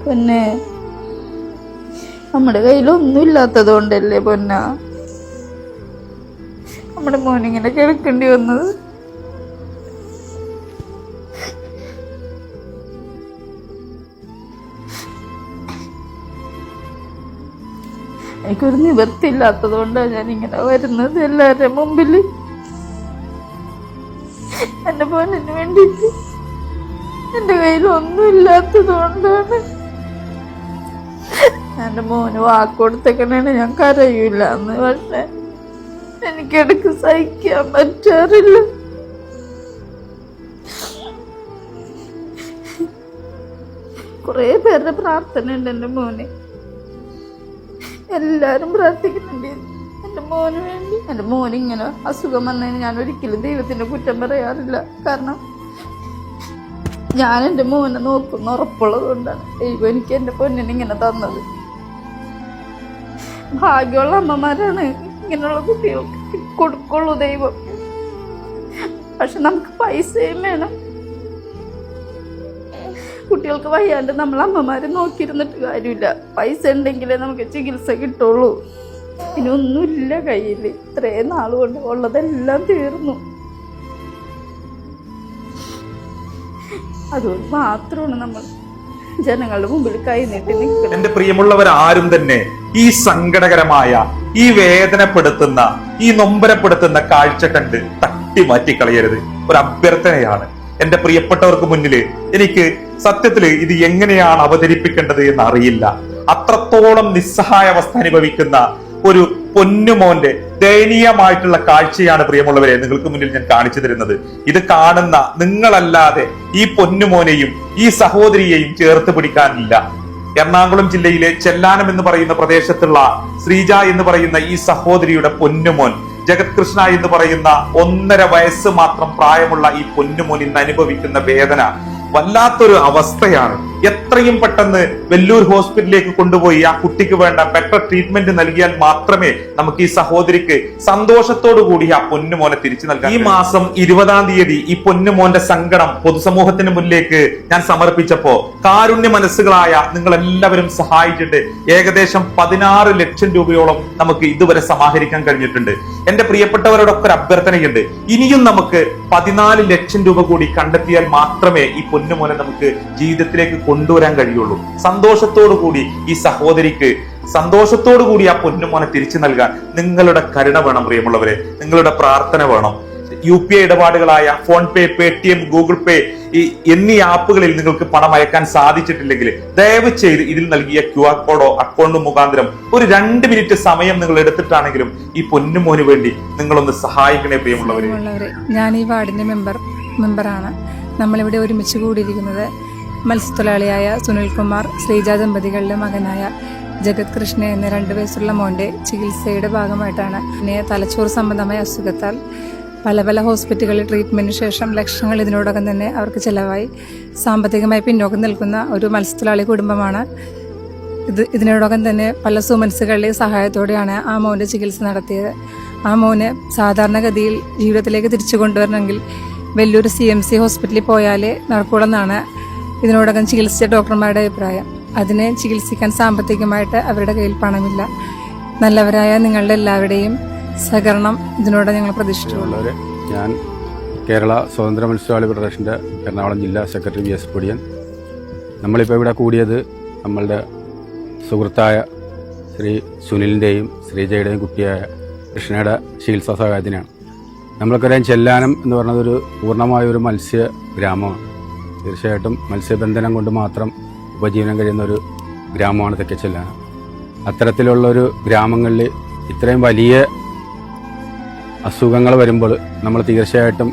പൊന്നെ നമ്മുടെ കയ്യിലൊന്നും ഇല്ലാത്തത് കൊണ്ടല്ലേ പൊന്ന നമ്മുടെ മോനിങ്ങനെ കിടക്കേണ്ടി വന്നത്. എനിക്കൊരു നിവൃത്തിയില്ലാത്തത് കൊണ്ടാണ് ഞാനിങ്ങനെ വരുന്നത് എല്ലാവരുടെ മുമ്പിൽ എൻ്റെ മോനിന് വേണ്ടിയിട്ട്. എൻ്റെ കയ്യിലൊന്നും ഇല്ലാത്തത് കൊണ്ടാണ്. എൻ്റെ മോന് വാക്കൊടുത്തേക്കണേണ് ഞാൻ കരയൂല എന്ന്. പക്ഷെ എനിക്കിടക്ക് സഹിക്കാൻ പറ്റാറില്ല. കുറേ പേരുടെ പ്രാർത്ഥന ഉണ്ട് എൻ്റെ മോന്. എല്ലാരും പ്രാർത്ഥിക്കുന്നുണ്ട് എൻ്റെ മോന് വേണ്ടി. എൻ്റെ മോന് ഇങ്ങനെ അസുഖം വന്നതിന് ഞാൻ ഒരിക്കലും ദൈവത്തിന്റെ കുറ്റം പറയാറില്ല. കാരണം ഞാൻ എൻ്റെ മോനെ നോക്കുന്ന ഉറപ്പുള്ളത് കൊണ്ടാണ് ദൈവം എനിക്ക് എൻ്റെ പൊന്നിനെ ഇങ്ങനെ തന്നത്. ഭാഗ്യമുള്ള അമ്മമാരാണ് ഇങ്ങനെയുള്ള കുട്ടികൾക്ക് കൊടുക്കുള്ളൂ ദൈവം. പക്ഷെ നമുക്ക് പൈസയും വേണം. കുട്ടികൾക്ക് വയ്യാണ്ട് നമ്മൾ അമ്മമാരെ നോക്കിയിരുന്നിട്ട് കാര്യമില്ല. പൈസ ഉണ്ടെങ്കിലേ നമുക്ക് ചികിത്സ കിട്ടുള്ളൂ. ഇനിയൊന്നുമില്ല കയ്യിൽ. ഇത്രയും നാളുകൊണ്ട് ഉള്ളതെല്ലാം തീർന്നു. അതുകൊണ്ട് മാത്രമാണ് നമ്മൾ ജനങ്ങളുടെ മുമ്പിൽ കൈനീട്ടി നിൽക്കുന്നത്. എന്റെ പ്രിയമുള്ളവരാരും തന്നെ ഈ സങ്കടകരമായ, ഈ വേദനപ്പെടുത്തുന്ന, ഈ നൊമ്പരപ്പെടുത്തുന്ന കാഴ്ച കണ്ട് തട്ടി മാറ്റിക്കളയരുത്. ഒരു അഭ്യർത്ഥനയാണ് എന്റെ പ്രിയപ്പെട്ടവർക്ക് മുന്നില്. എനിക്ക് സത്യത്തില് ഇത് എങ്ങനെയാണ് അവതരിപ്പിക്കേണ്ടത് എന്ന് അറിയില്ല. അത്രത്തോളം നിസ്സഹായ അവസ്ഥ അനുഭവിക്കുന്ന ഒരു പൊന്നുമോന്റെ ദയനീയമായിട്ടുള്ള കാഴ്ചയാണ് പ്രിയമുള്ളവരെ നിങ്ങൾക്ക് മുന്നിൽ ഞാൻ കാണിച്ചു തരുന്നത്. ഇത് കാണുന്ന നിങ്ങളല്ലാതെ ഈ പൊന്നുമോനെയും ഈ സഹോദരിയെയും ചേർത്ത് പിടിക്കാനില്ല. എറണാകുളം ജില്ലയിലെ ചെല്ലാനം എന്ന് പറയുന്ന പ്രദേശത്തുള്ള ശ്രീജ എന്ന് പറയുന്ന ഈ സഹോദരിയുടെ പൊന്നുമോൻ ജഗത് കൃഷ്ണ എന്ന് പറയുന്ന 1.5 വയസ്സ് മാത്രം പ്രായമുള്ള ഈ പൊന്നുമോൻ ഇന്ന് അനുഭവിക്കുന്ന വേദന വല്ലാത്തൊരു അവസ്ഥയാണ്. എത്രയും പെട്ടെന്ന് വെല്ലൂർ ഹോസ്പിറ്റലിലേക്ക് കൊണ്ടുപോയി ആ കുട്ടിക്ക് വേണ്ട ബെറ്റർ ട്രീറ്റ്മെന്റ് നൽകിയാൽ മാത്രമേ നമുക്ക് ഈ സഹോദരിക്ക് സന്തോഷത്തോടു കൂടി ആ പൊന്നുമോനെ തിരിച്ചു നൽകാം. ഈ മാസം 20-ാം തീയതി ഈ പൊന്നുമോന്റെ സങ്കടം പൊതുസമൂഹത്തിന് മുന്നിലേക്ക് ഞാൻ സമർപ്പിച്ചപ്പോ കാരുണ്യ മനസ്സുകളായ നിങ്ങൾ എല്ലാവരും സഹായിച്ചിട്ട് ഏകദേശം 16 ലക്ഷം രൂപയോളം നമുക്ക് ഇതുവരെ സമാഹരിക്കാൻ കഴിഞ്ഞിട്ടുണ്ട്. എന്റെ പ്രിയപ്പെട്ടവരോടൊക്കെ ഒരു അഭ്യർത്ഥനയുണ്ട്. ഇനിയും നമുക്ക് 14 ലക്ഷം രൂപ കൂടി കണ്ടെത്തിയാൽ മാത്രമേ ഈ പൊന്നുമോനെ നമുക്ക് ജീവിതത്തിലേക്ക് കൊണ്ടുവരാൻ കഴിയുള്ളൂ. സന്തോഷത്തോടു കൂടി ഈ സഹോദരിക്ക് സന്തോഷത്തോടു കൂടി ആ പൊന്നുമോനെ തിരിച്ചു നൽകാൻ നിങ്ങളുടെ കരുണ വേണം പ്രിയമുള്ളവരെ. നിങ്ങളുടെ പ്രാർത്ഥന വേണം. UPI ഇടപാടുകളായ PhonePe, Paytm, Google pay എന്നീ ആപ്പുകളിൽ നിങ്ങൾക്ക് പണം അയക്കാൻ സാധിച്ചിട്ടില്ലെങ്കിൽ ദയവ് ചെയ്ത് ഇതിൽ നൽകിയ QR കോഡോ അക്കൗണ്ട് മുഖാന്തരം ഒരു 2 മിനിറ്റ് സമയം നിങ്ങൾ എടുത്തിട്ടാണെങ്കിലും ഈ പൊന്നുമോന് വേണ്ടി നിങ്ങളൊന്ന് സഹായിക്കണേ പ്രിയമുള്ളവരെ. ഞാൻ ഈ വാർഡിന്റെ മെമ്പറാണ്. നമ്മളിവിടെ ഒരുമിച്ച് കൂടിയിരിക്കുന്നത് മത്സ്യത്തൊഴിലാളിയായ സുനിൽകുമാർ, ശ്രീജ ദമ്പതികളുടെ മകനായ ജഗത് കൃഷ്ണ എന്ന 2 വയസ്സുള്ള മോന്റെ ചികിത്സയുടെ ഭാഗമായിട്ടാണ്. പിന്നെ തലച്ചോറ് സംബന്ധമായ അസുഖത്താൽ പല ഹോസ്പിറ്റലുകളിൽ ട്രീറ്റ്മെന്റിന് ശേഷം ലക്ഷങ്ങൾ ഇതിനോടകം തന്നെ അവർക്ക് ചെലവായി. സാമ്പത്തികമായി പിന്നോക്കം നിൽക്കുന്ന ഒരു മത്സ്യത്തൊഴിലാളി കുടുംബമാണ്. ഇതിനോടകം തന്നെ പല സുമനസ്സുകളുടെ സഹായത്തോടെയാണ് ആ മോന്റെ ചികിത്സ നടത്തിയത്. ആ മോന് സാധാരണഗതിയിൽ ജീവിതത്തിലേക്ക് തിരിച്ചു കൊണ്ടുവരണമെങ്കിൽ വെല്ലൂർ CMC ഹോസ്പിറ്റലിൽ പോയാലേ നടക്കൂടെന്നാണ് ഇതിനോടകം ചികിത്സിച്ച ഡോക്ടർമാരുടെ അഭിപ്രായം. അതിനെ ചികിത്സിക്കാൻ സാമ്പത്തികമായിട്ട് അവരുടെ കയ്യിൽ പണമില്ല. നല്ലവരായ നിങ്ങളുടെ എല്ലാവരുടെയും സഹകരണം ഇതിനോട് ഞങ്ങൾ പ്രതീക്ഷിച്ചിട്ടുള്ളത്. ഞാൻ കേരള സ്വതന്ത്ര മത്സ്യത്തൊഴിലാളി ഫെഡറേഷൻ്റെ എറണാകുളം ജില്ലാ സെക്രട്ടറി VS പൊടിയൻ. നമ്മളിപ്പോൾ ഇവിടെ കൂടിയത് നമ്മളുടെ സുഹൃത്തായ ശ്രീ സുനിലിൻ്റെയും ശ്രീജയുടെയും കുട്ടിയായ കൃഷ്ണയുടെ ചികിത്സാ സഹായത്തിനാണ്. നമ്മൾക്കറിയാം ചെല്ലാനം എന്ന് പറയുന്നതൊരു പൂർണ്ണമായൊരു മത്സ്യ ഗ്രാമമാണ്. തീർച്ചയായിട്ടും മത്സ്യബന്ധനം കൊണ്ട് മാത്രം ഉപജീവനം കഴിയുന്ന ഒരു ഗ്രാമമാണ് തെക്കേ ചെല്ലാനം. അത്തരത്തിലുള്ളൊരു ഗ്രാമങ്ങളിൽ ഇത്രയും വലിയ അസുഖങ്ങൾ വരുമ്പോൾ നമ്മൾ തീർച്ചയായിട്ടും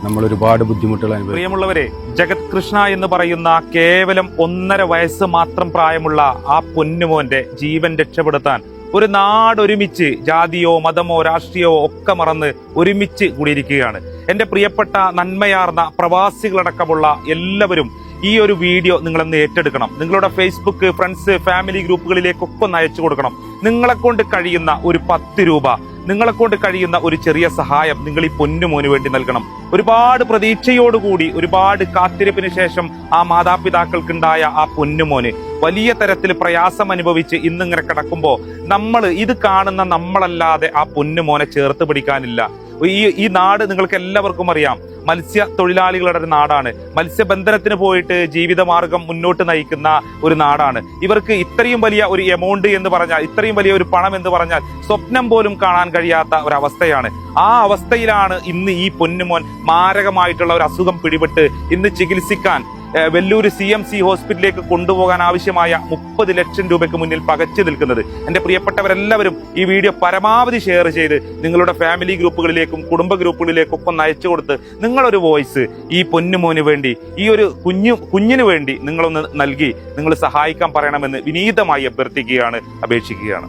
നമ്മൾ ഒരുപാട് ബുദ്ധിമുട്ടുകൾ അനുഭവിക്കും. പ്രിയമുള്ളവരെ, ജഗത് കൃഷ്ണ എന്ന് പറയുന്ന കേവലം 1.5 വയസ്സ് മാത്രം പ്രായമുള്ള ആ പൊന്നുമോന്റെ ജീവൻ രക്ഷപ്പെടുത്താൻ ഒരു നാട് ഒരുമിച്ച് ജാതിയോ മതമോ രാഷ്ട്രീയമോ ഒക്കെ മറന്ന് ഒരുമിച്ച് കൂടിയിരിക്കുകയാണ്. എന്റെ പ്രിയപ്പെട്ട നന്മയാർന്ന പ്രവാസികളടക്കമുള്ള എല്ലാവരും ഈ ഒരു വീഡിയോ നിങ്ങളൊന്ന് ഏറ്റെടുക്കണം. നിങ്ങളുടെ Facebook, ഫ്രണ്ട്സ്, ഫാമിലി ഗ്രൂപ്പുകളിലേക്കൊക്കെ ഒന്ന് അയച്ചു കൊടുക്കണം. നിങ്ങളെ കൊണ്ട് കഴിയുന്ന ഒരു 10 രൂപ നിങ്ങളെ കൊണ്ട് കഴിയുന്ന ഒരു ചെറിയ സഹായം നിങ്ങൾ ഈ പൊന്നുമോന് വേണ്ടി നൽകണം. ഒരുപാട് പ്രതീക്ഷയോടുകൂടി ഒരുപാട് കാത്തിരിപ്പിന് ശേഷം ആ മാതാപിതാക്കൾക്കുണ്ടായ ആ പൊന്നുമോന് വലിയ തരത്തിൽ പ്രയാസം അനുഭവിച്ച് ഇന്നിങ്ങനെ കിടക്കുമ്പോൾ ഇത് കാണുന്ന നമ്മളല്ലാതെ ആ പൊന്നുമോനെ ചേർത്ത് പിടിക്കാനില്ല. ഈ നാട് നിങ്ങൾക്ക് എല്ലാവർക്കും അറിയാം, മത്സ്യ തൊഴിലാളികളുടെ ഒരു നാടാണ്. മത്സ്യബന്ധനത്തിന് പോയിട്ട് ജീവിതമാർഗം മുന്നോട്ട് നയിക്കുന്ന ഒരു നാടാണ്. ഇവർക്ക് ഇത്രയും വലിയ ഒരു എമൗണ്ട് എന്ന് പറഞ്ഞാൽ, ഇത്രയും വലിയ ഒരു പണം എന്ന് പറഞ്ഞാൽ സ്വപ്നം പോലും കാണാൻ കഴിയാത്ത ഒരവസ്ഥയാണ്. ആ അവസ്ഥയിലാണ് ഇന്ന് ഈ പൊന്നുമോൻ മാരകമായിട്ടുള്ള ഒരു അസുഖം പിടിപെട്ട് ഇന്ന് ചികിത്സിക്കാൻ വെല്ലൂർ CMC ഹോസ്പിറ്റലിലേക്ക് കൊണ്ടുപോകാൻ ആവശ്യമായ 30 ലക്ഷം രൂപയ്ക്ക് മുന്നിൽ പകച്ചു നിൽക്കുന്നത്. എൻ്റെ പ്രിയപ്പെട്ടവരെല്ലാവരും ഈ വീഡിയോ പരമാവധി ഷെയർ ചെയ്ത് നിങ്ങളുടെ ഫാമിലി ഗ്രൂപ്പുകളിലേക്കും കുടുംബ ഗ്രൂപ്പുകളിലേക്കും ഒക്കെ ഒന്ന് അയച്ചു കൊടുത്ത് നിങ്ങളൊരു വോയിസ് ഈ പൊന്നുമോന് വേണ്ടി, ഈ ഒരു കുഞ്ഞിന് വേണ്ടി നിങ്ങളൊന്ന് നൽകി നിങ്ങൾ സഹായിക്കാൻ പറയണമെന്ന് വിനീതമായി അഭ്യർത്ഥിക്കുകയാണ്, അപേക്ഷിക്കുകയാണ്.